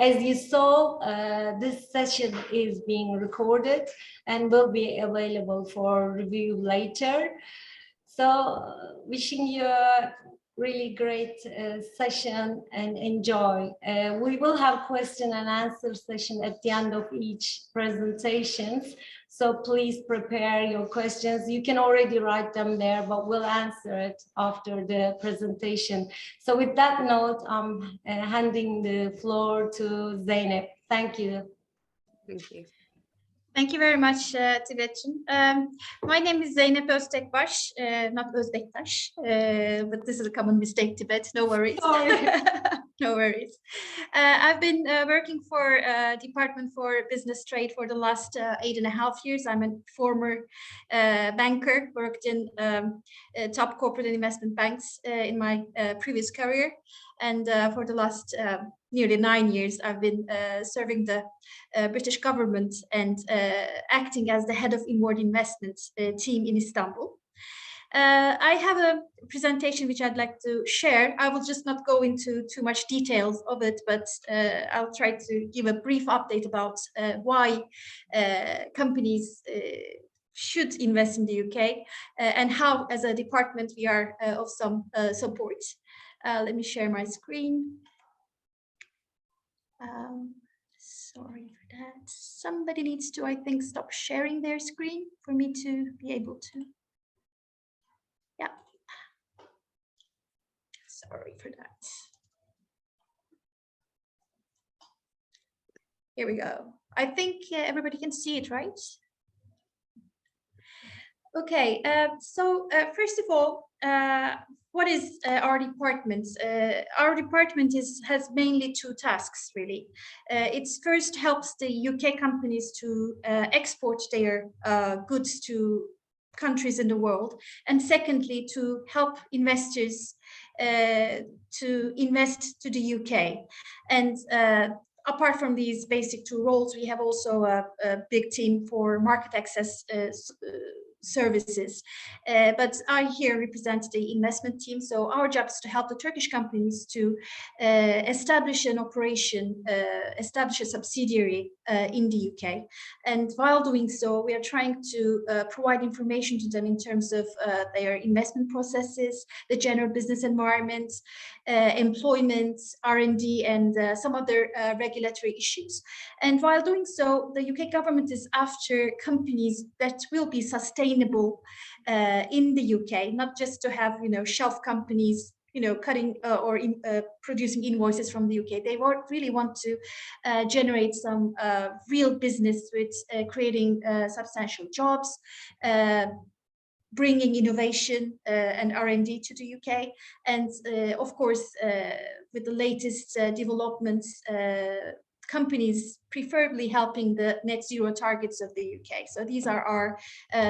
As you saw, this session is being recorded and will be available for review later. So wishing you a really great session and enjoy. We will have question and answer session at the end of each presentation. So please prepare your questions. You can already write them there, but we'll answer it after the presentation. So with that note, I'm handing the floor to Zeynep. Thank you. Thank you. Thank you very much, Tibet'cim. My name is Zeynep Öztekbaş, not Özbektaş, but this is a common mistake, Tibet, no worries. No worries. I've been working for Department for Business Trade for the last 8.5 years. I'm a former banker, worked in top corporate and investment banks in my previous career. And for the last nearly 9 years, I've been serving the British government and acting as the head of inward investment team in Istanbul. I have a presentation which I'd like to share. I will just not go into too much details of it, but I'll try to give a brief update about why companies should invest in the UK and how, as a department, we are of some support. Let me share my screen. Sorry for that. Somebody needs to, I think, stop sharing their screen for me to be able to. Yeah. Sorry for that. Here we go. I think everybody can see it, right? Okay, so first of all, what is our department? Our department has mainly two tasks, really. It first helps the UK companies to export their goods to countries in the world, and secondly, to help investors to invest to the UK. And apart from these basic two roles, we have also a big team for market access services, but I here represent the investment team. So our job is to help the Turkish companies to establish an operation, establish a subsidiary in the UK. And while doing so, we are trying to provide information to them in terms of their investment processes, the general business environment, employment, R&D, and some other regulatory issues. And while doing so, the UK government is after companies that will be sustainable in the UK, not just to have, shelf companies, cutting or producing invoices from the UK. They really want to generate some real business with creating substantial jobs, bringing innovation and R&D to the UK, and of course, with the latest developments, companies preferably helping the net zero targets of the UK. So these are our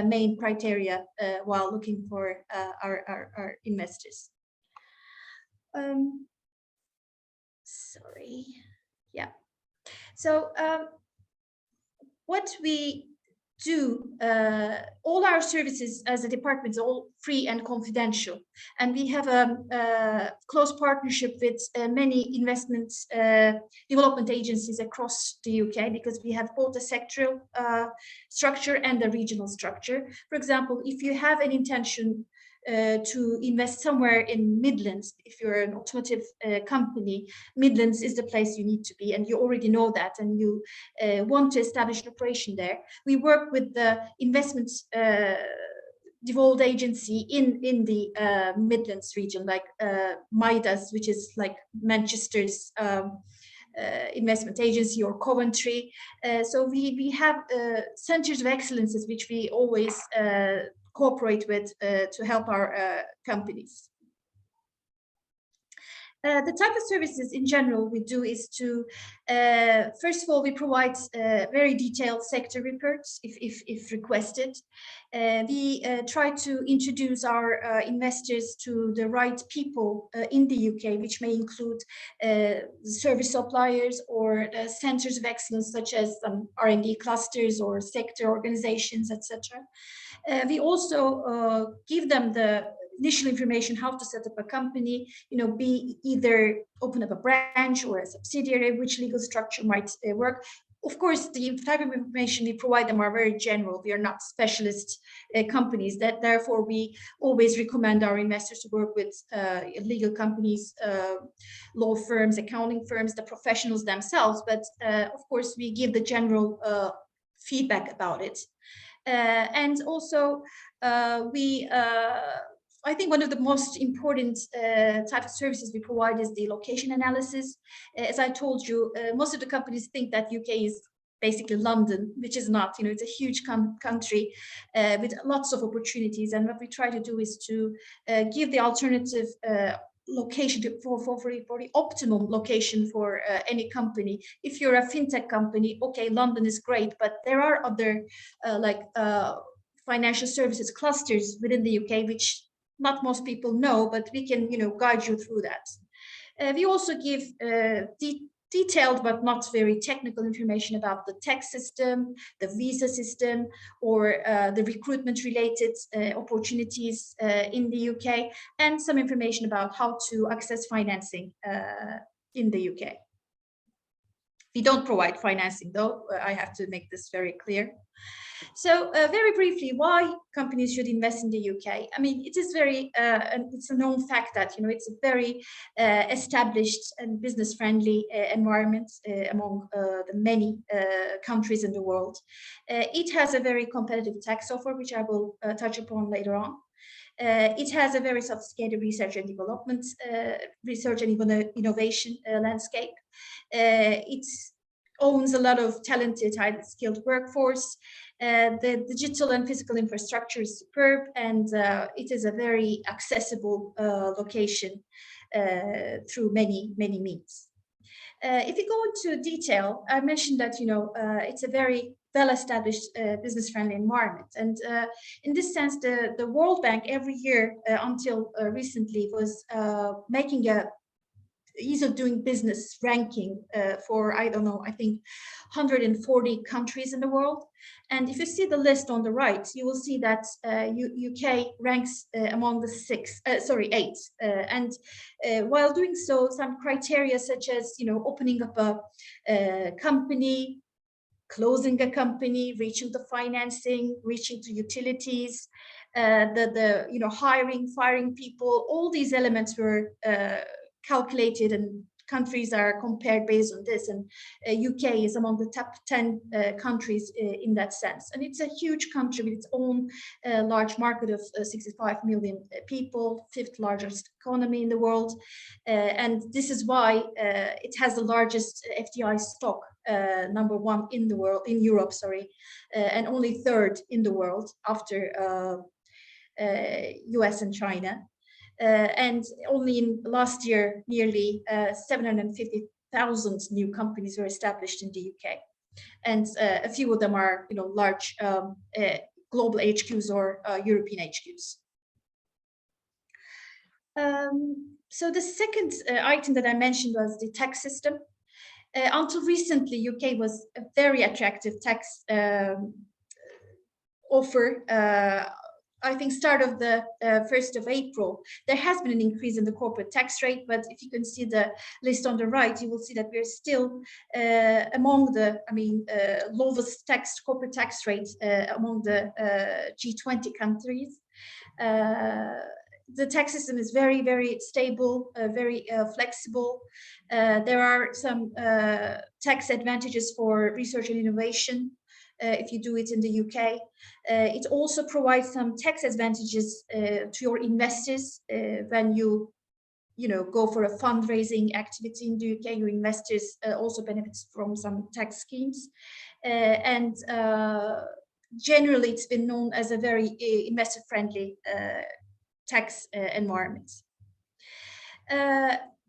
main criteria while looking for our investors. Sorry. Yeah. So what we do, all our services as a department is all free and confidential, and we have a close partnership with many investment development agencies across the UK, because we have both a sectoral structure and a regional structure. For example, if you have an intention to invest somewhere in Midlands, if you're an automotive company, Midlands is the place you need to be, and you already know that, and you want to establish an operation there. We work with the investment devolved agency in the Midlands region, like Midas, which is like Manchester's investment agency, or Coventry. So we have centers of excellences which we always cooperate with to help our companies. The type of services in general we do is to, first of all, we provide very detailed sector reports if requested. We try to introduce our investors to the right people in the UK, which may include service suppliers or centers of excellence, such as R&D clusters or sector organizations, etc. We also give them the initial information, how to set up a company, be either open up a branch or a subsidiary, which legal structure might work. Of course, the type of information we provide them are very general. We are not specialist companies. That therefore we always recommend our investors to work with legal companies, law firms, accounting firms, the professionals themselves. But of course, we give the general feedback about it. And also, I think one of the most important type of services we provide is the location analysis. As I told you, most of the companies think that UK is basically London, which is not. It's a huge country with lots of opportunities. And what we try to do is to give the alternative location for the optimum location for any company. If you're a fintech company, okay, London is great, but there are other financial services clusters within the UK which not most people know, but we can guide you through that. We also give detailed but not very technical information about the tax system, the visa system, or the recruitment related opportunities in the UK, and some information about how to access financing in the UK. We don't provide financing though, I have to make this very clear. So very briefly, why companies should invest in the UK? I mean, it is it's a known fact that it's a very established and business-friendly environment among the many countries in the world. It has a very competitive tax offer, which I will touch upon later on. It has a very sophisticated research and development, research and innovation landscape. It owns a lot of talented, highly skilled workforce. The digital and physical infrastructure is superb, and it is a very accessible location through many means. If you go into detail, I mentioned that it's a very well-established business-friendly environment, and in this sense, the World Bank every year until recently was making a ease of doing business ranking for, I think 140 countries in the world. And if you see the list on the right, you will see that UK ranks among the 8. And while doing so, some criteria such as opening up a company, closing a company, reaching the financing, reaching to utilities, hiring, firing people, all these elements were calculated, and countries are compared based on this, and UK is among the top 10 countries in that sense. And it's a huge country with its own large market of 65 million people, 5th largest economy in the world, and this is why it has the largest FDI stock, number 1 in the world, in Europe, and only 3rd in the world after US and China. And only in last year, nearly 750,000 new companies were established in the UK, and a few of them are, large global HQs or European HQs. So the second item that I mentioned was the tax system. Until recently, UK was a very attractive tax offer. I think start of the 1st of April, there has been an increase in the corporate tax rate, but if you can see the list on the right, you will see that we're still among the, lowest corporate tax rates among the G20 countries. The tax system is very, very stable, very flexible. There are some tax advantages for research and innovation. If you do it in the UK, it also provides some tax advantages to your investors when you go for a fundraising activity in the UK. Your investors also benefit from some tax schemes, and generally it's been known as a very investor-friendly tax environment.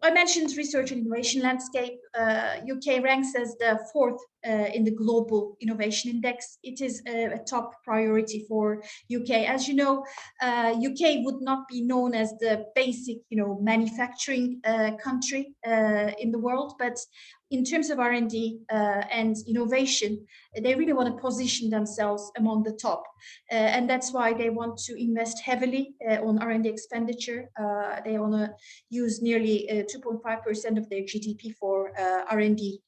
I mentioned research and innovation landscape. UK ranks as the 4th in the Global Innovation Index. It is a top priority for UK. As you know, UK would not be known as the basic, manufacturing country in the world, but in terms of R&D and innovation, they really want to position themselves among the top. And that's why they want to invest heavily on R&D expenditure. They want to use nearly 2.5% of their GDP for R&D.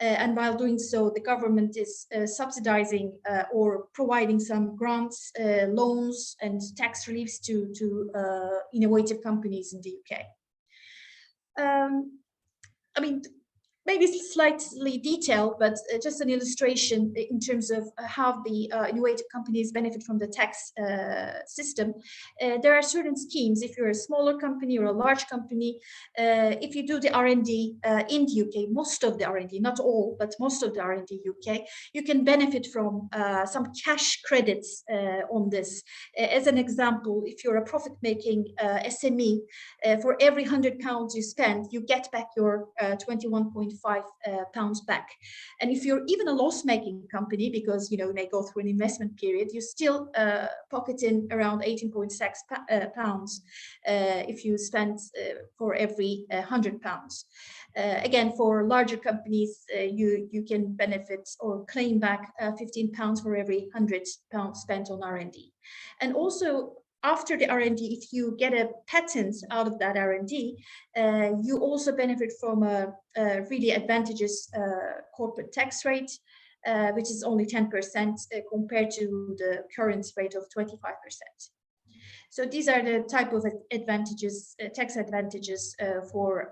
And while doing so, the government is subsidizing or providing some grants, loans, and tax reliefs to innovative companies in the UK. I mean, maybe slightly detailed, but just an illustration in terms of how the innovative companies benefit from the tax system. There are certain schemes. If you're a smaller company or a large company, if you do the R&D in the UK, most of the R&D, not all, but most of the R&D UK, you can benefit from some cash credits on this. As an example, if you're a profit-making SME, for every £100 you spend, you get back your 21.5 pounds back. And if you're even a loss-making company, because you may go through an investment period, you still pocket in around 18.6 pounds if you spend for every £100. Again, for larger companies, you can benefit or claim back 15 pounds for every £100 spent on R&D. And also, after the R&D, if you get a patent out of that R&D, you also benefit from a really advantageous corporate tax rate, which is only 10% compared to the current rate of 25%. So these are the type of advantages, tax advantages for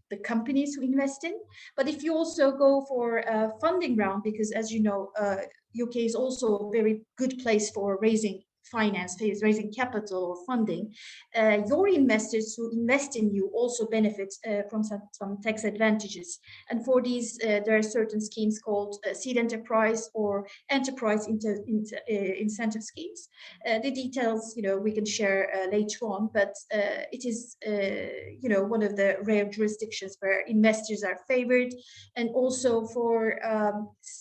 the companies who invest in. But if you also go for a funding round, because as you know, UK is also a very good place for raising finance, raising capital or funding, your investors who invest in you also benefit from some tax advantages. And for these, there are certain schemes called seed enterprise or enterprise incentive schemes. The details, we can share later on, but it is, one of the rare jurisdictions where investors are favored. And also for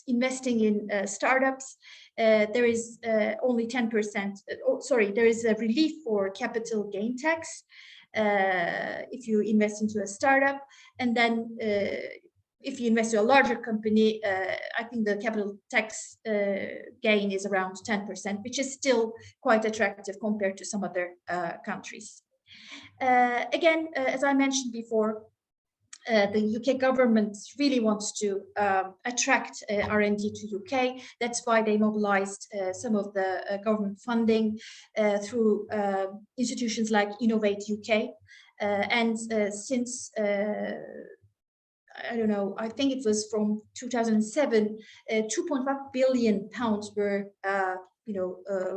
investing in startups, there is only 10%, there is a relief for capital gain tax if you invest into a startup. And then if you invest in a larger company, I think the capital tax gain is around 10%, which is still quite attractive compared to some other countries. Again, as I mentioned before, the UK government really wants to attract R&D to UK. That's why they mobilized some of the government funding through institutions like Innovate UK. And since I don't know, I think it was from 2007, 2.5 billion pounds were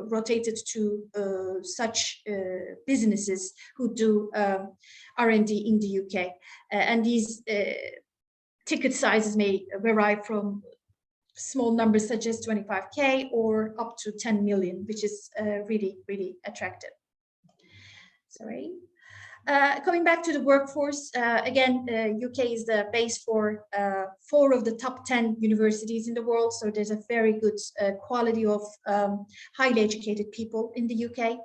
rotated to such businesses who do R&D in the UK. And these ticket sizes may vary from small numbers such as 25k or up to 10 million, which is really, really attractive. Sorry. Coming back to the workforce, again, UK is the base for 4 of the top 10 universities in the world. So there's a very good quality of highly educated people in the UK.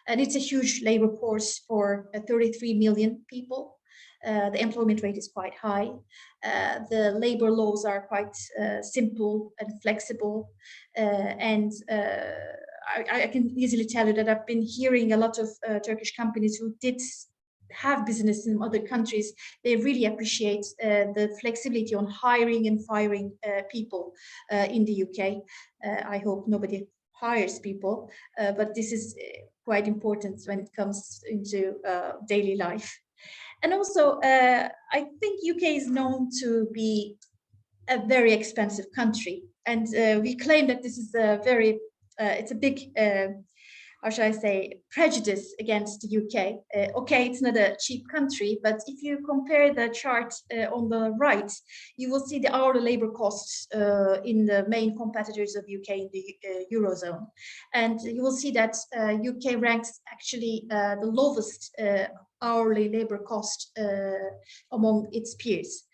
And it's a huge labor force for 33 million people. The employment rate is quite high. The labor laws are quite simple and flexible. And I can easily tell you that I've been hearing a lot of Turkish companies who did have business in other countries. They really appreciate the flexibility on hiring and firing people in the UK. I hope nobody hires people, but this is quite important when it comes into daily life. And also, I think UK is known to be a very expensive country, and we claim that this is a very, it's a big, how should I say, prejudice against the UK. Okay, it's not a cheap country, but if you compare the chart on the right, you will see the hourly labor costs in the main competitors of UK in the Eurozone. And you will see that UK ranks actually the lowest hourly labor cost among its peers.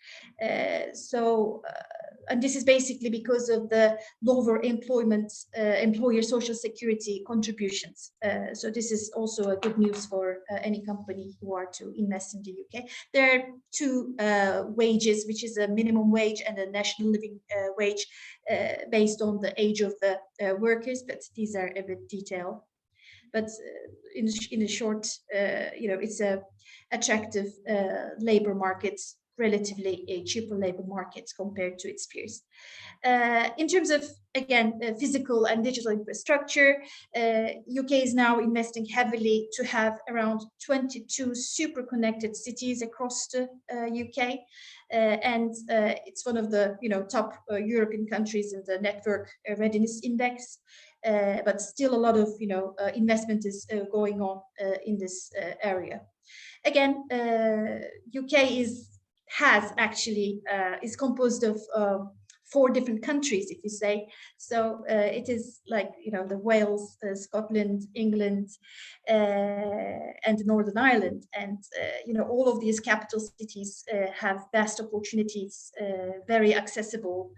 And this is basically because of the lower employer social security contributions. So this is also a good news for any company who are to invest in the UK. There are two wages, which is a minimum wage and a national living wage based on the age of the workers, but these are a bit detailed. But in a short, it's a attractive labor market, relatively a cheaper labor market compared to its peers. In terms of, again, physical and digital infrastructure, UK is now investing heavily to have around 22 super connected cities across the UK. And it's one of the top European countries in the network readiness index. But still a lot of investment is going on in this area. Again, UK is composed of 4 different countries, if you say so. It is like the Wales, Scotland, England, and Northern Ireland, and all of these capital cities have vast opportunities, very accessible,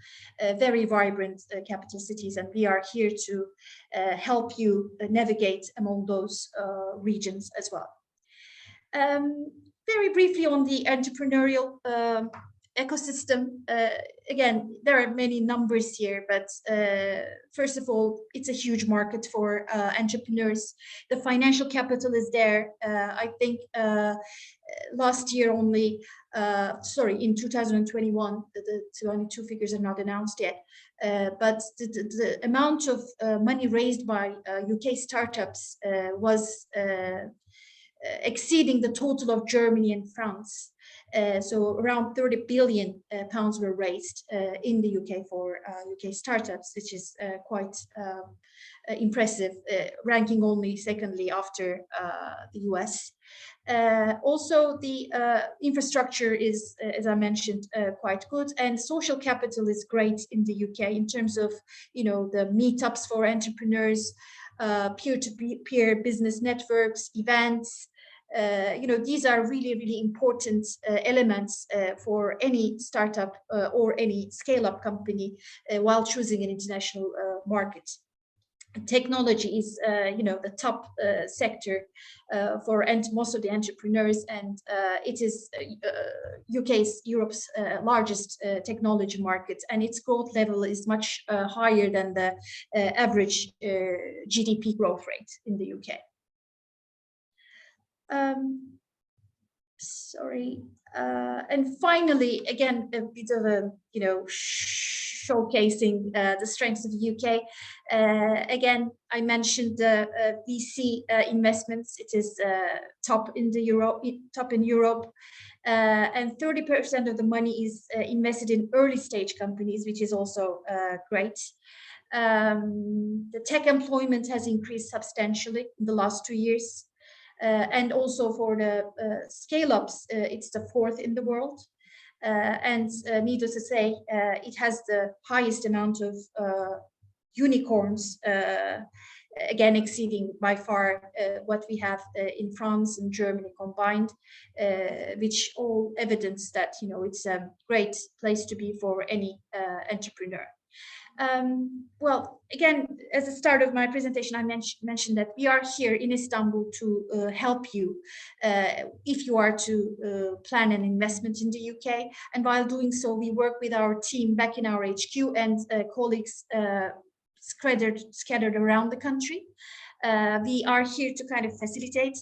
very vibrant capital cities, and we are here to help you navigate among those regions as well. Very briefly on the entrepreneurial ecosystem. Again, there are many numbers here, but first of all, it's a huge market for entrepreneurs. The financial capital is there. I think last year only, in 2021, the 22 figures are not announced yet, but the amount of money raised by UK startups was exceeding the total of Germany and France. So around 30 billion pounds were raised in the UK for UK startups, which is quite impressive, ranking only secondly after the US. Also, the infrastructure is, as I mentioned, quite good, and social capital is great in the UK in terms of, the meetups for entrepreneurs, peer-to-peer business networks, events. These are really, really important elements for any startup or any scale-up company while choosing an international market. Technology is, the top sector for most of the entrepreneurs, and it is Europe's largest technology market, and its growth level is much higher than the average GDP growth rate in the UK. And finally, again, a bit of a, showcasing the strengths of the UK. Again, I mentioned the VC investments. It is top in Europe, and 30% of the money is invested in early stage companies, which is also great. The tech employment has increased substantially in the last 2 years. And also for the scale-ups, it's the 4th in the world. And needless to say, it has the highest amount of unicorns, again, exceeding by far what we have in France and Germany combined, which all evidence that, it's a great place to be for any entrepreneur. Well, again, as the start of my presentation, I mentioned that we are here in Istanbul to help you if you are to plan an investment in the UK. And while doing so, we work with our team back in our HQ and colleagues scattered around the country. We are here to kind of facilitate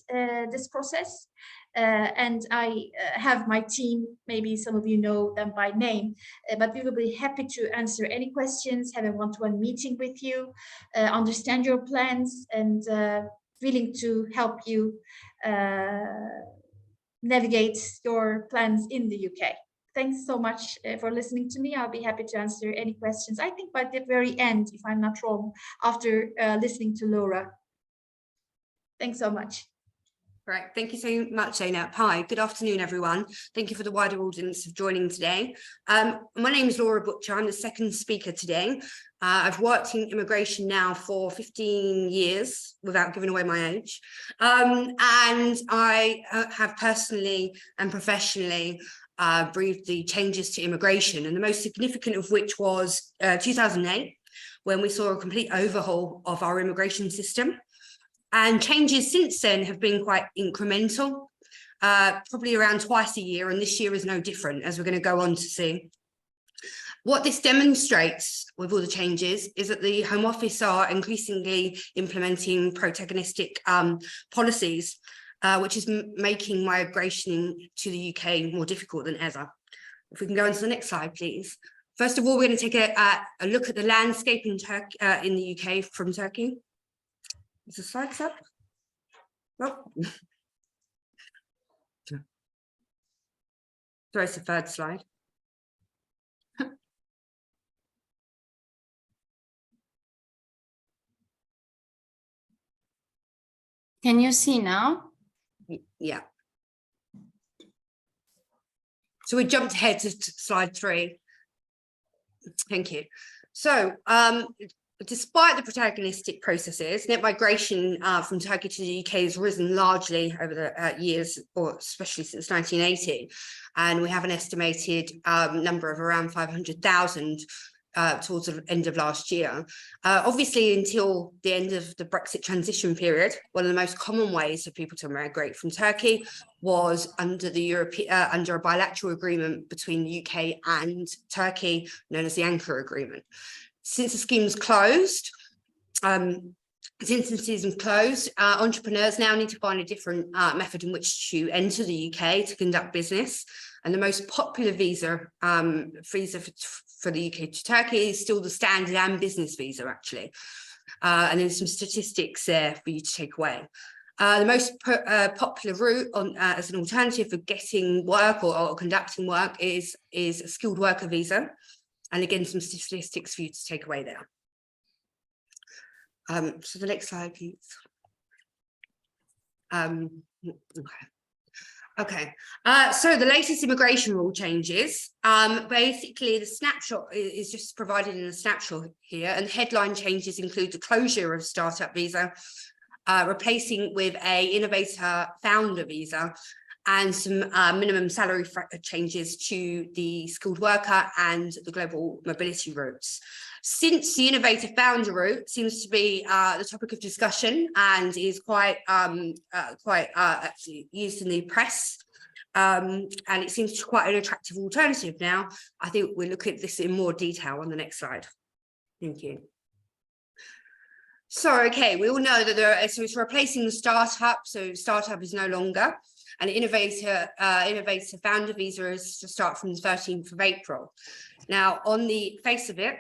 this process. And I have my team, maybe some of you know them by name, but we will be happy to answer any questions, have a one-to-one meeting with you, understand your plans, and willing to help you navigate your plans in the UK. Thanks so much for listening to me. I'll be happy to answer any questions. I think by the very end, if I'm not wrong, after listening to Laura. Thanks so much. Right, thank you so much, Zainab. Hi, good afternoon, everyone. Thank you for the wider audience of joining today. My name is Laura Butcher. I'm the second speaker today. I've worked in immigration now for 15 years, without giving away my age. And I have personally and professionally breathed the changes to immigration, and the most significant of which was 2008, when we saw a complete overhaul of our immigration system. And changes since then have been quite incremental, probably around twice a year, and this year is no different, as we're going to go on to see. What this demonstrates with all the changes is that the Home Office are increasingly implementing protagonistic policies, which is making migration to the UK more difficult than ever. If we can go on to the next slide, please. First of all, we're going to take a look at the landscape in the UK from Turkey. Is the slides up? Oh. Sorry, it's the third slide. Can you see now? Yeah. So we jumped ahead to slide 3. Thank you. So, despite the protagonistic processes, net migration from Turkey to the UK has risen largely over the years, or especially since 1980. And we have an estimated number of around 500,000 towards the end of last year. Obviously, until the end of the Brexit transition period, one of the most common ways for people to migrate from Turkey was under under a bilateral agreement between the UK and Turkey, known as the Ankara Agreement. Since the scheme's closed, entrepreneurs now need to find a different method in which to enter the UK to conduct business. And the most popular visa for the UK to Turkey is still the standard and business visa, actually. And there's some statistics there for you to take away. The most popular route as an alternative for getting work or conducting work is a skilled worker visa. And again, some statistics for you to take away there. So the next slide, please. Okay. So the latest immigration rule changes. Basically, the snapshot is just provided in a snapshot here, and headline changes include the closure of startup visa, replacing with a innovator founder visa, and some minimum salary changes to the skilled worker and the global mobility routes. Since the innovator founder route seems to be the topic of discussion and is quite actually used in the press, and it seems quite an attractive alternative now, I think we'll look at this in more detail on the next slide. Thank you. So, okay, we all know that so it's replacing the startup, so startup is no longer. And innovator founder visa is to start from the 13th of April. Now, on the face of it,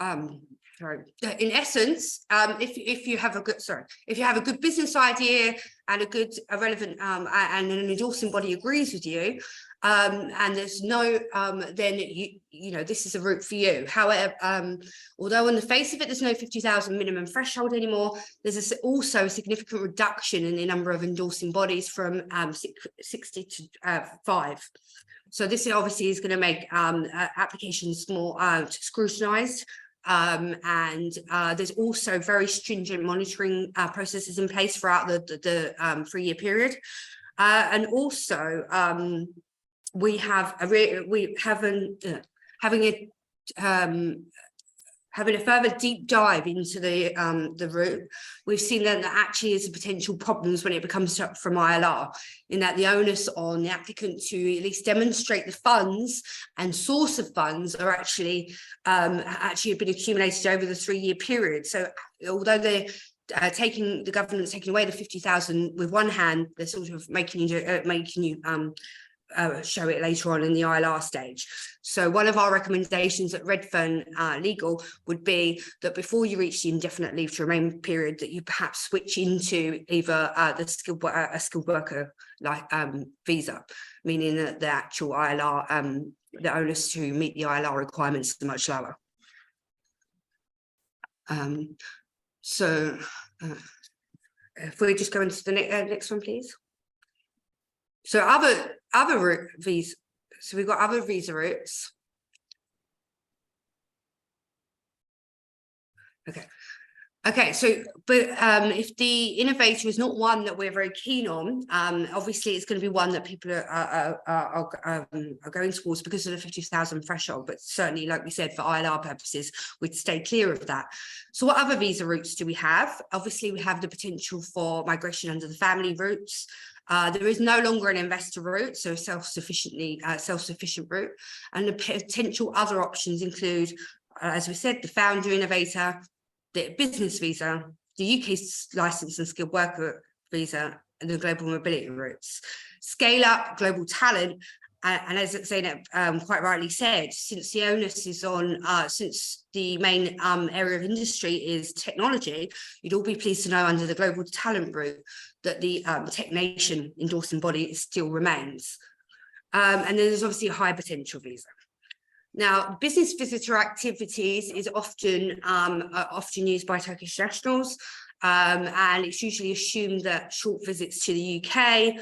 in essence, if you have a good business idea and a relevant and an endorsing body agrees with you, and there's no then you know this is a route for you. However, although on the face of it there's no 50,000 minimum threshold anymore, there's also a significant reduction in the number of endorsing bodies from 60 to 5. So this obviously is going to make applications more scrutinized. And there's also very stringent monitoring processes in place throughout the 3-year period. And also having a further deep dive into the route, we've seen that there actually is potential problems when it becomes from ILR, in that the onus on the applicant to at least demonstrate the funds and source of funds are actually have been accumulated over the 3-year period. So although they're the government's taking away the 50,000 with one hand, they're sort of making you show it later on in the ILR stage. So one of our recommendations at Redfern Legal would be that before you reach the indefinite leave to remain period, that you perhaps switch into either a skilled worker visa, meaning that the actual ILR, the onus to meet the ILR requirements is much lower. if we just go into the next one, please. So other route visa. So we've got other visa routes. Okay, so but if the innovator is not one that we're very keen on, obviously it's going to be one that people are going towards because of the 50,000 threshold. But certainly, like we said, for ILR purposes, we'd stay clear of that. So what other visa routes do we have? Obviously, we have the potential for migration under the family routes. There is no longer an investor route, so self-sufficient route, and the potential other options include, as we said, the founder innovator, the business visa, the UK license and skilled worker visa, and the global mobility routes. Scale up global talent, and as Zeynep quite rightly said, since the onus is on, since the main area of industry is technology, you'd all be pleased to know under the global talent route that the Tech Nation endorsing body still remains. And then there's obviously a high potential visa. Now, business visitor activities is often used by Turkish nationals, and it's usually assumed that short visits to the UK,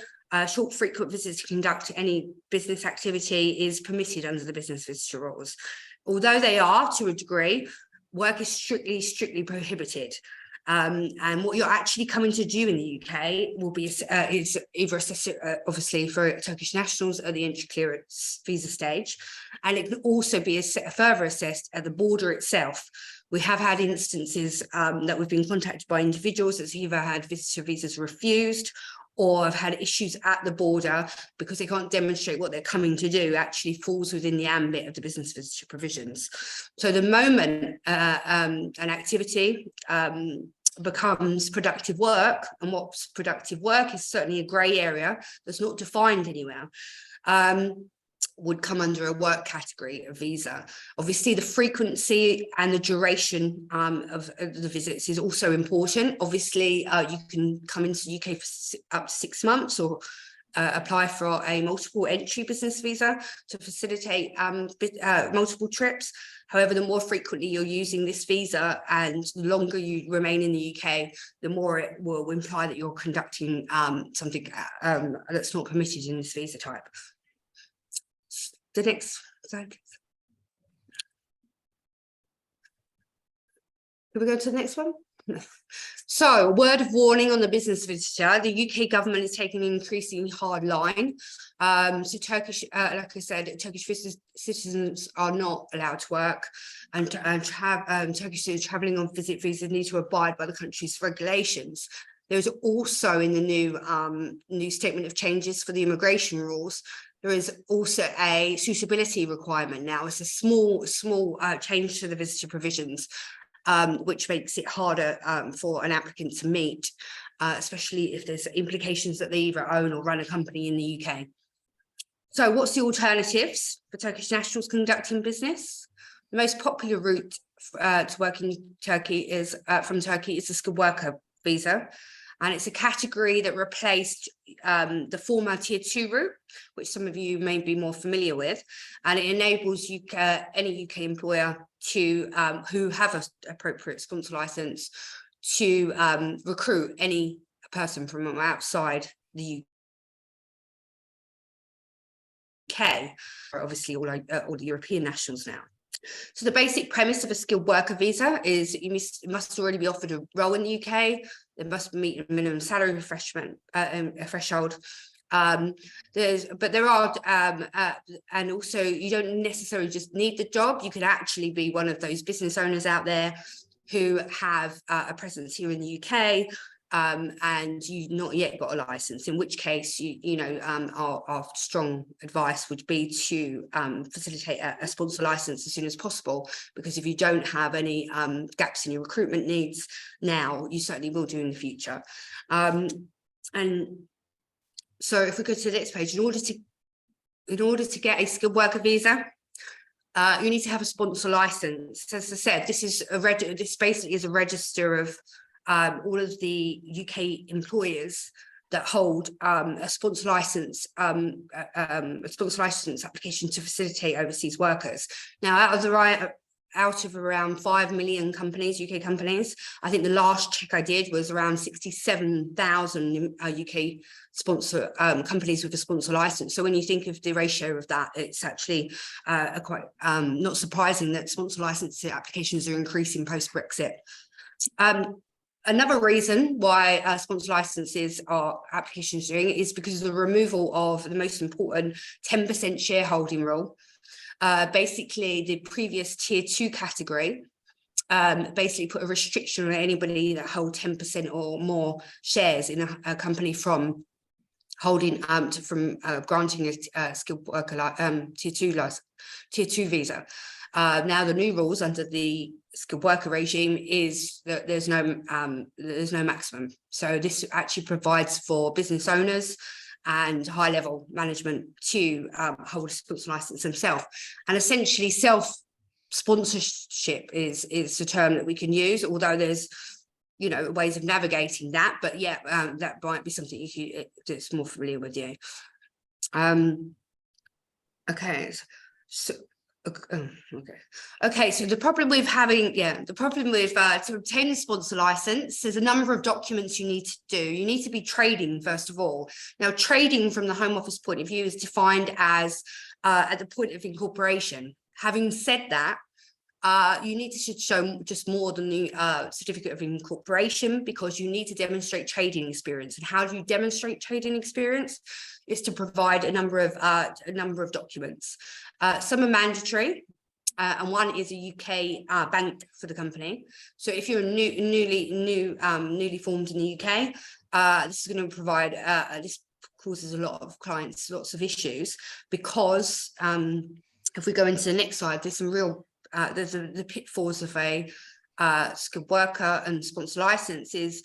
short frequent visits to conduct any business activity is permitted under the business visitor rules. Although they are, to a degree, work is strictly prohibited. And what you're actually coming to do in the UK will be is either assess obviously for Turkish nationals at the entry clearance visa stage, and it can also be further assessed at the border itself. We have had instances that we've been contacted by individuals that's either had visitor visas refused or have had issues at the border because they can't demonstrate what they're coming to do actually falls within the ambit of the business visitor provisions. So the moment an activity becomes productive work, and what's productive work is certainly a grey area that's not defined anywhere, would come under a work category of visa. Obviously, the frequency and the duration of the visits is also important. Obviously, you can come into the UK for up to 6 months or apply for a multiple entry business visa to facilitate multiple trips. However, the more frequently you're using this visa and the longer you remain in the UK, the more it will imply that you're conducting something that's not permitted in this visa type. The next slide, please. Can we go to the next one? So, word of warning on the business visitor. The UK government is taking an increasingly hard line. So Turkish, like I said, Turkish citizens are not allowed to work, and Turkish citizens travelling on visit visas need to abide by the country's regulations. There's also in the new statement of changes for the immigration rules, there is also a suitability requirement now. It's a small change to the visitor provisions, which makes it harder for an applicant to meet, especially if there's implications that they either own or run a company in the UK. So what's the alternatives for Turkish nationals conducting business? The most popular route to work in Turkey is from Turkey is the skilled worker visa. And it's a category that replaced the former Tier 2 route, which some of you may be more familiar with. And it enables any UK employer to who have an appropriate sponsor license to recruit any person from outside the UK, or obviously all the European nationals now. So the basic premise of a skilled worker visa is you must already be offered a role in the UK. There must meet a minimum salary threshold. And also you don't necessarily just need the job. You could actually be one of those business owners out there who have a presence here in the UK, and you've not yet got a license, in which case our strong advice would be to facilitate a sponsor license as soon as possible, because if you don't have any gaps in your recruitment needs now, you certainly will do in the future. And so if we go to the next page, in order to get a skilled worker visa, you need to have a sponsor license. As I said, this basically is a register of all of the UK employers that hold a sponsor license application to facilitate overseas workers. Now, out of around 5 million companies, UK companies. I think the last check I did was around 67,000 UK sponsor companies with a sponsor license. So when you think of the ratio of that, it's actually quite not surprising that sponsor license applications are increasing post-Brexit. Another reason why sponsor licenses are applications doing is because of the removal of the most important 10% shareholding rule. Basically, the previous tier 2 category basically put a restriction on anybody that hold 10% or more shares in a company from holding granting a skilled worker tier 2 visa. Now the new rules under the skilled worker regime is that there's no maximum. So this actually provides for business owners and high-level management to hold a sponsor license themselves. And essentially self-sponsorship is the term that we can use, although there's, you know, ways of navigating that. But yeah, that might be something that's more familiar with you. Okay, so okay, so the problem with to obtain a sponsor license, there's a number of documents you need to do. You need to be trading, first of all. Now, trading from the Home Office point of view is defined as at the point of incorporation. Having said that, you need to show just more than the certificate of incorporation, because you need to demonstrate trading experience. And how do you demonstrate trading experience? Is to provide a number of documents. Some are mandatory, and one is a UK bank for the company. So if you're newly formed in the UK, this is going to provide this causes a lot of clients lots of issues, because if we go into the next slide, there's some real there's the pitfalls of a skilled worker and sponsor license is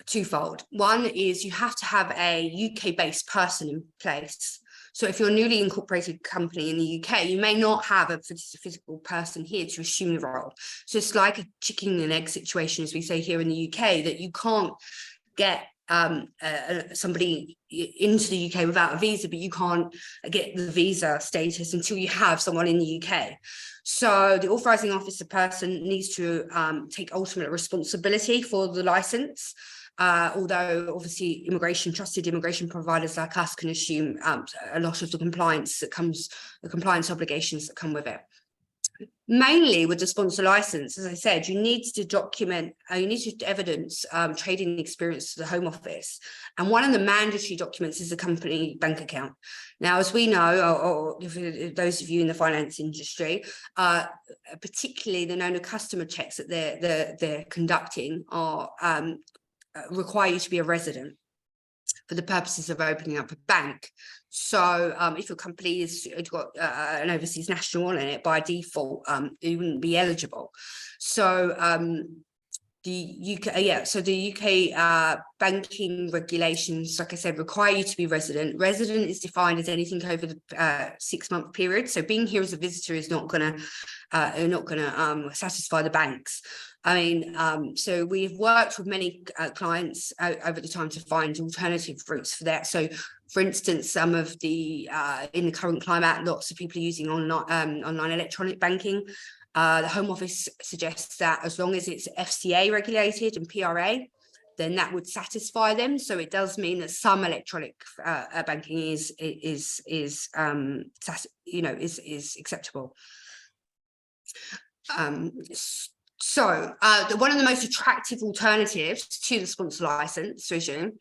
twofold. One is you have to have a UK-based person in place. So if you're a newly incorporated company in the UK, you may not have a physical person here to assume the role. So it's like a chicken and egg situation, as we say here in the UK, that you can't get somebody into the UK without a visa, but you can't get the visa status until you have someone in the UK. So the authorizing officer person needs to take ultimate responsibility for the license, although obviously trusted immigration providers like us can assume a lot of the compliance obligations that come with it. Mainly with the sponsor license, as I said, you need to document, you need to evidence trading experience to the Home Office. And one of the mandatory documents is a company bank account. Now, as we know, or those of you in the finance industry, particularly the known customer checks that they're conducting are require you to be a resident for the purposes of opening up a bank. So if your company has got an overseas national on it, by default, you wouldn't be eligible. So the UK banking regulations, like I said, require you to be resident. Resident is defined as anything over the 6-month period. So being here as a visitor is not going to satisfy the banks. I mean, so we've worked with many clients over the time to find alternative routes for that. So, for instance, some of the in the current climate, lots of people are using online electronic banking. The Home Office suggests that as long as it's FCA regulated and PRA, then that would satisfy them. So it does mean that some electronic banking is acceptable. So one of the most attractive alternatives to the sponsor license regime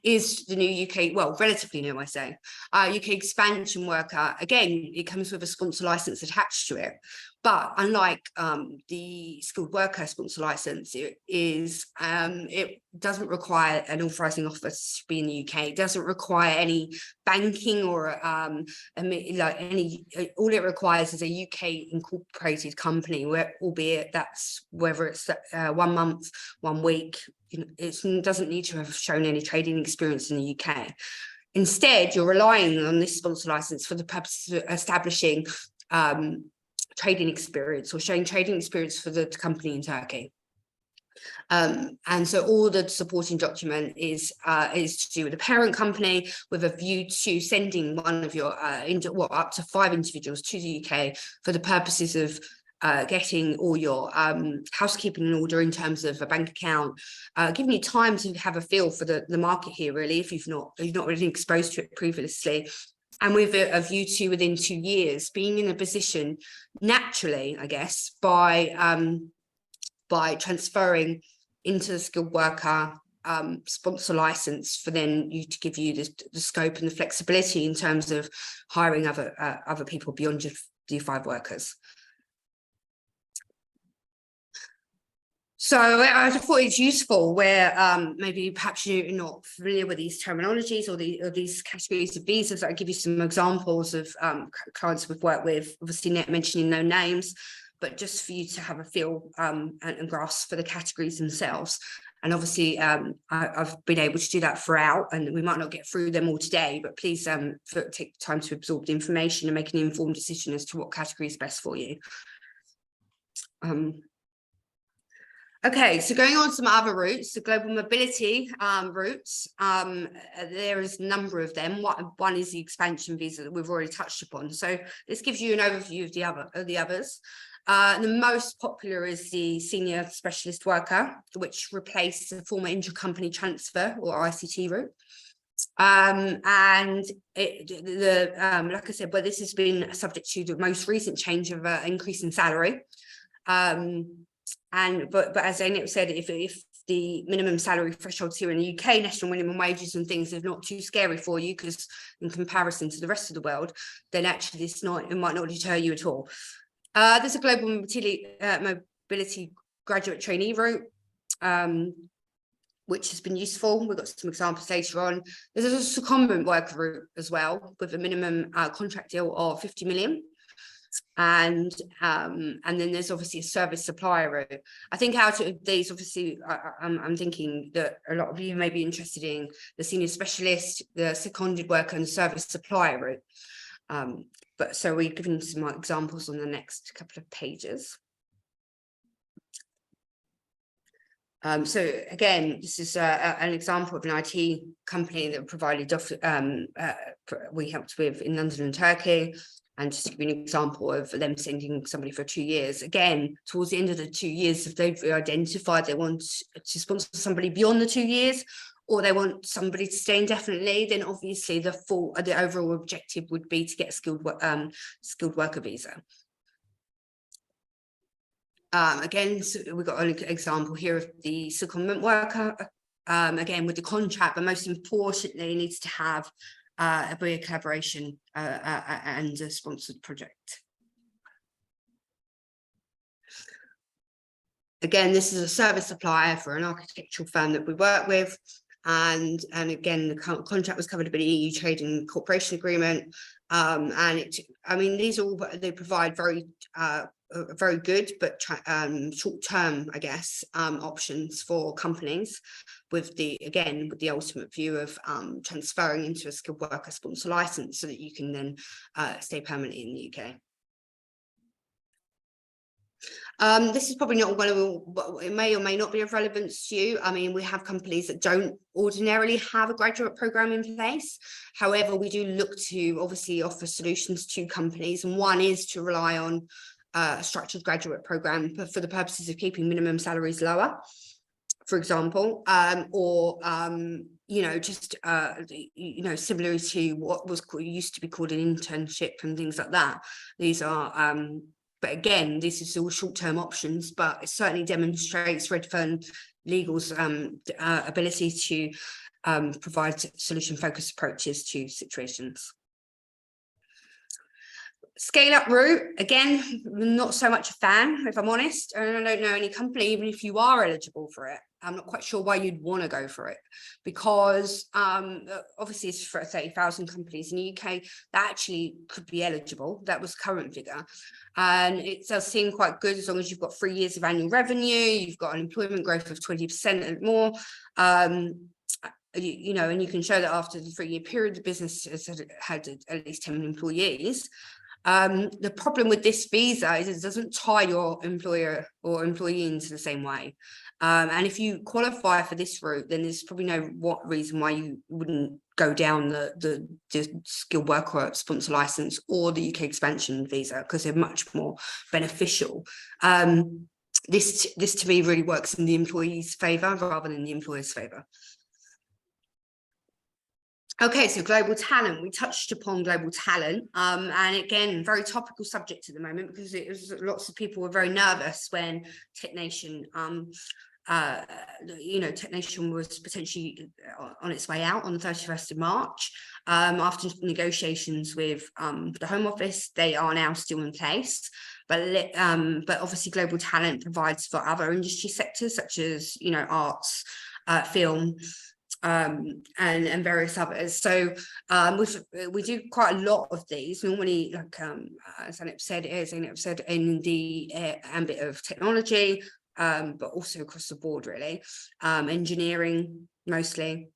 is the new UK, well, relatively new, I say, UK expansion worker. Again, it comes with a sponsor license attached to it. But unlike the skilled worker sponsor license, it doesn't require an authorising office to be in the UK. It doesn't require any banking or all it requires is a UK incorporated company, albeit that's whether it's 1 month, 1 week. It doesn't need to have shown any trading experience in the UK. Instead, you're relying on this sponsor license for the purpose of establishing trading experience or showing trading experience for the company in Turkey. And so all the supporting document is to do with the parent company, with a view to sending one of your up to 5 individuals to the UK for the purposes of getting all your housekeeping in order in terms of a bank account, giving you time to have a feel for the market here, really, if you've not really exposed to it previously. And with a view to within 2 years being in a position naturally, I guess, by transferring into the skilled worker sponsor license, for then you to give you the scope and the flexibility in terms of hiring other people beyond just D5 workers. So I thought it's useful where maybe perhaps you're not familiar with these terminologies or these categories of visas. I give you some examples of clients we've worked with, obviously not mentioning no names, but just for you to have a feel and grasp for the categories themselves. And obviously, I've been able to do that throughout, and we might not get through them all today, but please take time to absorb the information and make an informed decision as to what category is best for you. Okay, so going on some other routes, the global mobility routes, there is a number of them. One is the expansion visa that we've already touched upon. So this gives you an overview of the others. The most popular is the senior specialist worker, which replaced the former intercompany transfer or ICT route. And like I said, but this has been subject to the most recent change of increase in salary. But as Zeynep said, if the minimum salary thresholds here in the UK, national minimum wages and things are not too scary for you, because in comparison to the rest of the world, then actually it might not deter you at all. There's a global mobility graduate trainee route, which has been useful. We've got some examples later on. There's a secondment worker route as well, with a minimum contract deal of 50 million. And then there's obviously a service supplier route. I think out of these, obviously, I'm thinking that a lot of you may be interested in the senior specialist, the seconded worker, and the service supplier route. But so we've given some examples on the next couple of pages. So again, this is an example of an IT company that provided we helped with in London and Turkey. And just to give you an example of them sending somebody for 2 years, again, towards the end of the 2 years, if they've identified they want to sponsor somebody beyond the 2 years, or they want somebody to stay indefinitely, then obviously the overall objective would be to get a skilled worker visa. Again, so we've got an example here of the secondment worker, again with the contract, but most importantly, needs to have a BRIA collaboration and a sponsored project. Again, this is a service supplier for an architectural firm that we work with. And again, the contract was covered by the EU Trade and Cooperation Agreement. These all, they provide very good but short-term, I guess, options for companies with the ultimate view of transferring into a skilled worker sponsor license so that you can then stay permanently in the UK. This is probably not it may or may not be of relevance to you. I mean, we have companies that don't ordinarily have a graduate program in place. However, we do look to obviously offer solutions to companies, and one is to rely on a structured graduate program for the purposes of keeping minimum salaries lower, for example, similar to what used to be called an internship and things like that. These are but again, this is all short-term options, but it certainly demonstrates Redfern Legal's ability to provide solution-focused approaches to situations. Scale-up route, again, not so much a fan, if I'm honest. And I don't know any company, even if you are eligible for it, I'm not quite sure why you'd want to go for it, because obviously it's for 30,000 companies in the UK that actually could be eligible. That was current figure. And it does seem quite good as long as you've got 3 years of annual revenue, you've got an employment growth of 20% and more. And you can show that after the 3-year period, the business has had at least 10 employees. The problem with this visa is it doesn't tie your employer or employee into the same way. And if you qualify for this route, then there's probably no reason why you wouldn't go down the skilled worker sponsor license or the UK expansion visa, because they're much more beneficial. This to me really works in the employee's favour rather than the employer's favour. Okay, so global talent, we touched upon global talent, and again, very topical subject at the moment, because it was lots of people were very nervous when TechNation, TechNation was potentially on its way out on the 31st of March. After negotiations with the Home Office, they are now still in place. But obviously global talent provides for other industry sectors such as, arts, film, and various others. So we do quite a lot of these normally, like Zeynep said in the ambit of technology, but also across the board, really. Engineering mostly.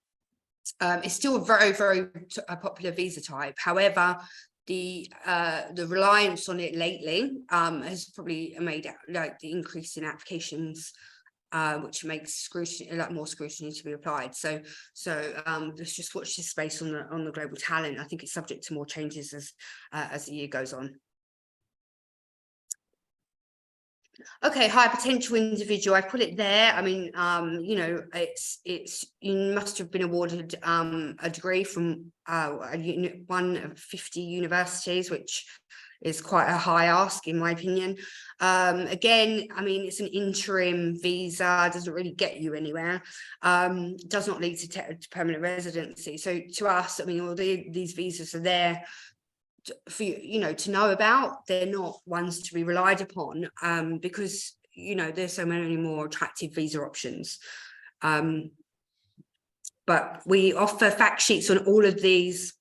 It's still a very, very popular visa type. However, the reliance on it lately has probably made like the increase in applications, which makes scrutiny, more scrutiny to be applied. So let's just watch this space on the global talent. I think it's subject to more changes as the year goes on. Okay, high potential individual. I put it there. I mean, it's you must have been awarded a degree from one of 50 universities, which is quite a high ask in my opinion. Again, I mean, it's an interim visa, doesn't really get you anywhere, does not lead to permanent residency. So to us, I mean, all these visas are there for you to know about. They're not ones to be relied upon, because there's so many more attractive visa options. But we offer fact sheets on all of these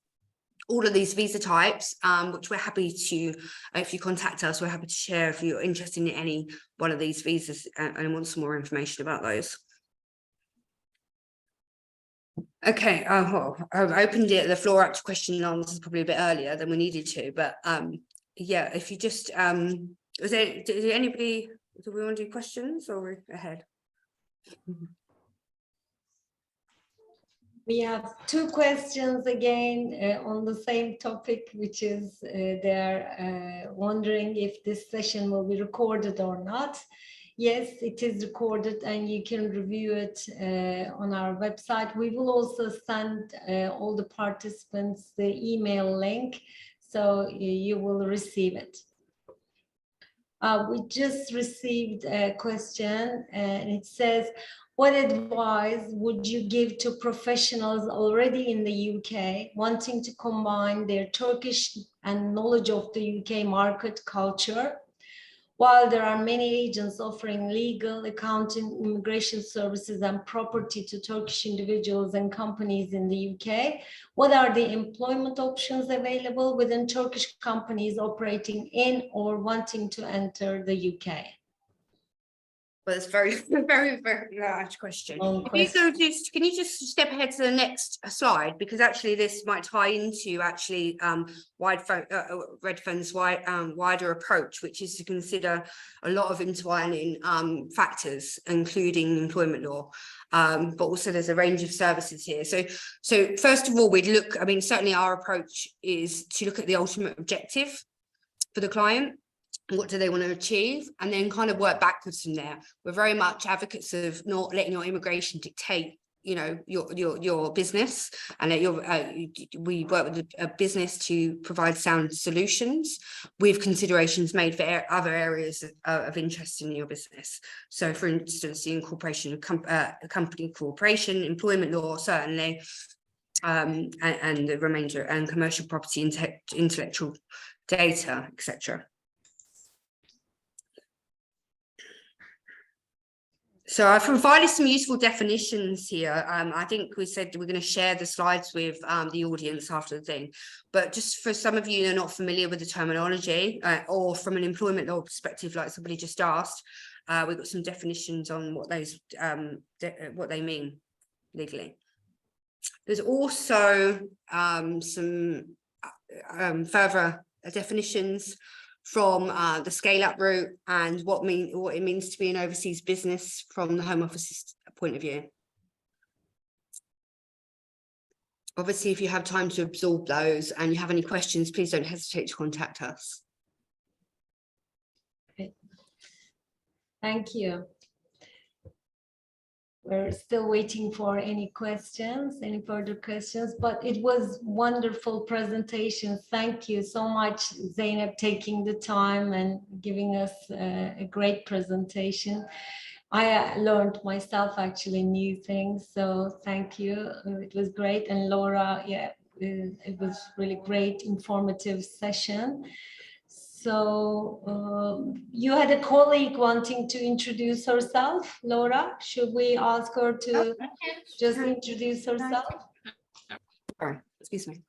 visa types, which we're happy to, if you contact us, we're happy to share if you're interested in any one of these visas and want some more information about those. Okay, I've opened the floor up to question and answers probably a bit earlier than we needed to, but yeah, if you just do we want to do questions or we're ahead? We have two questions again on the same topic, which is they're wondering if this session will be recorded or not. Yes, it is recorded and you can review it on our website. We will also send all the participants the email link, so you will receive it. We just received a question and it says, what advice would you give to professionals already in the UK wanting to combine their Turkish and knowledge of the UK market culture? While there are many agents offering legal, accounting, immigration services and property to Turkish individuals and companies in the UK, what are the employment options available within Turkish companies operating in or wanting to enter the UK? Well, it's very, very, very large question. Can you just step ahead to the next slide, because actually this might tie into Redfern's wider approach, which is to consider a lot of intertwining factors, including employment law, but also there's a range of services here. So first of all, we'd look. I mean, certainly our approach is to look at the ultimate objective for the client. What do they want to achieve, and then kind of work backwards from there. We're very much advocates of not letting your immigration dictate your business, and we work with a business to provide sound solutions with considerations made for other areas of interest in your business. So for instance, the incorporation of company corporation, employment law, certainly, and the remainder, and commercial property, intellectual data, etc. So I've provided some useful definitions here. I think we said we're going to share the slides with the audience after the thing, but just for some of you who are not familiar with the terminology, or from an employment law perspective, like somebody just asked, we've got some definitions on what those what they mean legally. There's also some further definitions from the scale-up route and what it means to be an overseas business from the Home Office's point of view. Obviously, if you have time to absorb those and you have any questions, please don't hesitate to contact us. Thank you. We're still waiting for any questions, any further questions, but it was wonderful presentation. Thank you so much, Zeynep, taking the time and giving us a great presentation. I learned myself actually new things, so thank you. It was great. And Laura, yeah, it was really great, informative session. So you had a colleague wanting to introduce herself, Laura. Should we ask her to just introduce herself? Sorry, excuse me.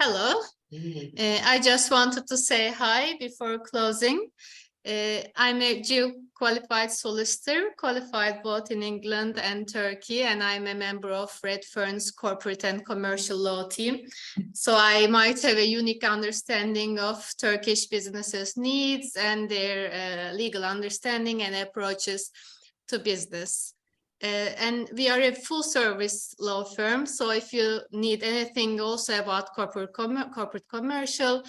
Hello. I just wanted to say hi before closing. I'm a geo-qualified solicitor, qualified both in England and Turkey, and I'm a member of Redfern's corporate and commercial law team. So I might have a unique understanding of Turkish businesses' needs and their legal understanding and approaches to business. And we are a full service law firm. So if you need anything also about corporate commercial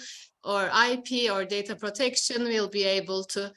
or IP or data protection, we'll be able to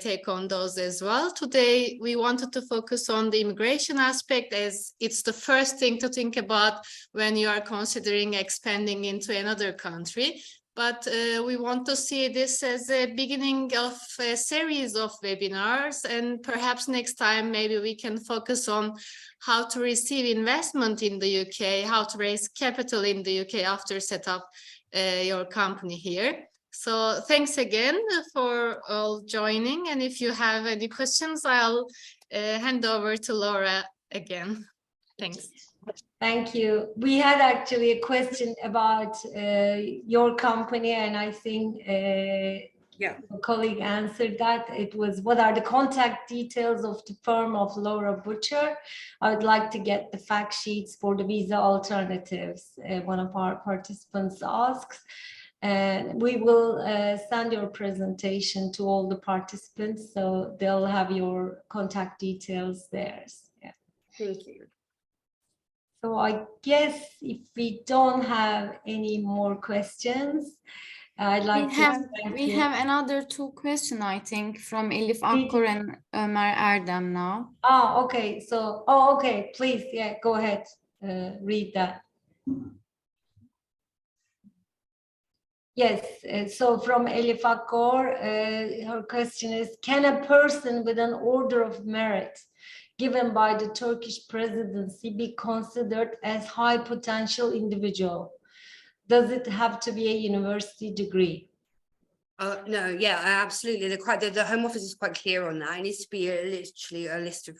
take on those as well. Today, we wanted to focus on the immigration aspect, as it's the first thing to think about when you are considering expanding into another country. But we want to see this as a beginning of a series of webinars, and perhaps next time maybe we can focus on how to receive investment in the UK, how to raise capital in the UK after set up your company here. So thanks again for all joining, and if you have any questions, I'll hand over to Laura again. Thanks. Thank you. We had actually a question about your company, and I think Yeah. a colleague answered that. It was, what are the contact details of the firm of Laura Butcher? I would like to get the fact sheets for the visa alternatives. One of our participants asks. And we will send your presentation to all the participants, so they'll have your contact details there. Yeah. Thank you. So I guess if we don't have any more questions, I'd like We have another 2 questions, I think, from Elif Akkor and Ömer Erdem now. Oh, okay. So, okay. Please, yeah, go ahead. Read that. Yes. So from Elif Akkor, her question is: can a person with an order of merit given by the Turkish presidency be considered as high potential individual? Does it have to be a university degree? No, yeah, absolutely. The Home Office is quite clear on that. It needs to be literally a list of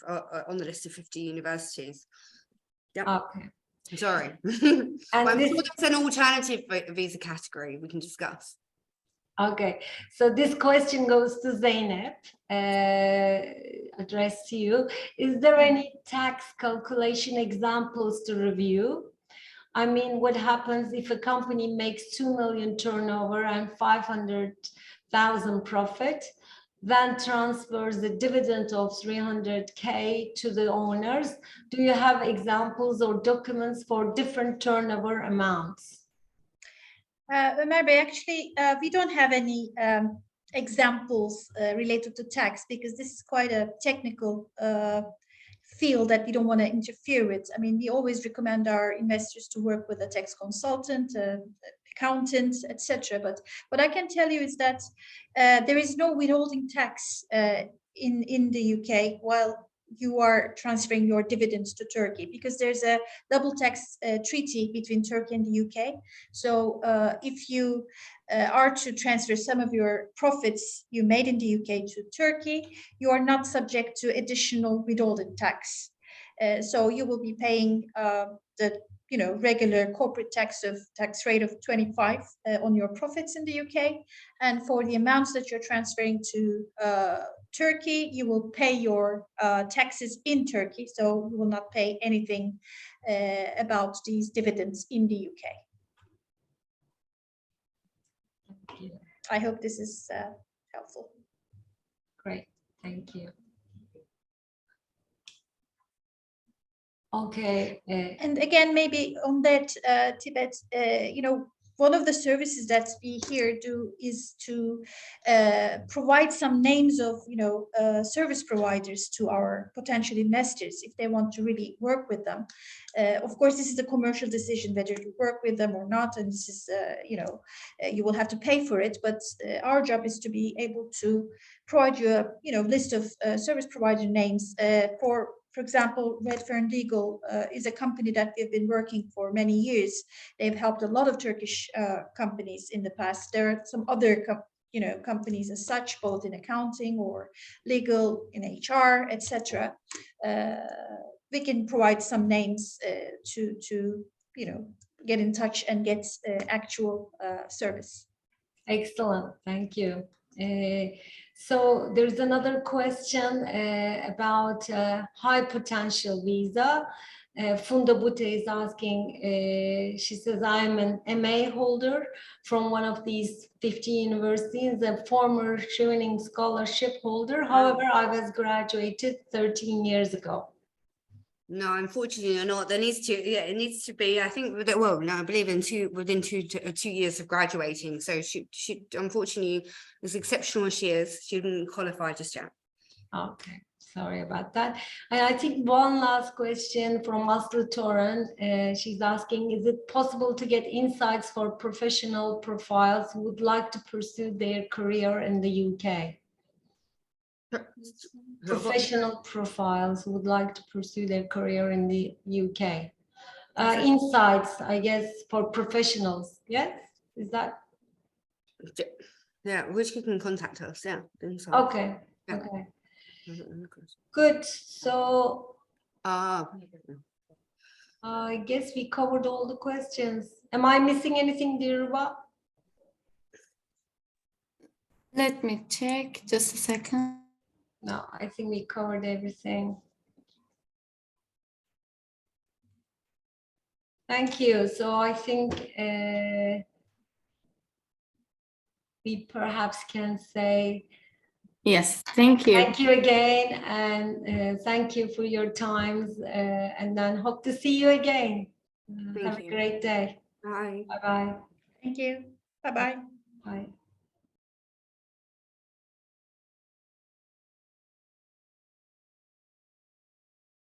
on the list of 50 universities. Yeah. Okay. Sorry. And I'm this, sure there's an alternative visa category we can discuss. okay, so this question goes to Zeynep, addressed to you. Is there any tax calculation examples to review? I mean, what happens if a company makes 2 million turnover and 500,000 profit, then transfers the dividend of 300K to the owners? Do you have examples or documents for different turnover amounts? Ömer Bey, actually, we don't have any examples related to tax, because this is quite a technical field that we don't want to interfere with. I mean, we always recommend our investors to work with a tax consultant, accountant, etc. But what I can tell you is that there is no withholding tax in the UK while you are transferring your dividends to Turkey, because there's a double tax treaty between Turkey and the UK. So if you are to transfer some of your profits you made in the UK to Turkey, you are not subject to additional withholding tax. So you will be paying the regular corporate tax rate of 25 on your profits in the UK, and for the amounts that you're transferring to Turkey, you will pay your taxes in Turkey, so you will not pay anything about these dividends in the UK. you. I hope this is helpful. Great, thank you. Okay. And again, maybe on that, Tibet, you know, one of the services that we here do is to provide some names of, you know, service providers to our potential investors if they want to really work with them. Of course, this is a commercial decision whether you work with them or not, and this is, you know, you will have to pay for it. But our job is to be able to provide you a, you know, list of service provider names for example, Redfern Legal is a company that we've been working for many years. They've helped a lot of Turkish companies in the past. There are some other you know, companies as such, both in accounting or legal, in HR, etc. We can provide some names to you know, get in touch and get actual service. Excellent, thank you. So there's another question about high potential visa. Funda Bute is asking, she says, I'm an MA holder from one of these 50 universities, a former Chevening scholarship holder. However, I was graduated 13 years ago. No, unfortunately not. There needs to, yeah, it needs to be, I think, well, no, I believe within 2 years of graduating. So she unfortunately, as exceptional as she is, she didn't qualify just yet. Okay, sorry about that. And I think one last question from Aslı Toran. She's asking, is it possible to get insights for professional profiles who would like to pursue their career in the UK? Professional profiles who would like to pursue their career in the UK. Insights, I guess, for professionals. Yes, is that? Yeah, which you can contact us. Yeah. Okay. Yeah. Okay. Good. So I guess we covered all the questions. Am I missing anything, Dilruba? Let me check, just a second. No, I think we covered everything. Thank you. So I think we perhaps can say Yes, thank you. thank you again, and thank you for your times, and then hope to see you again. Have a great day. Bye. Bye-bye. Thank you. Bye-bye. Bye.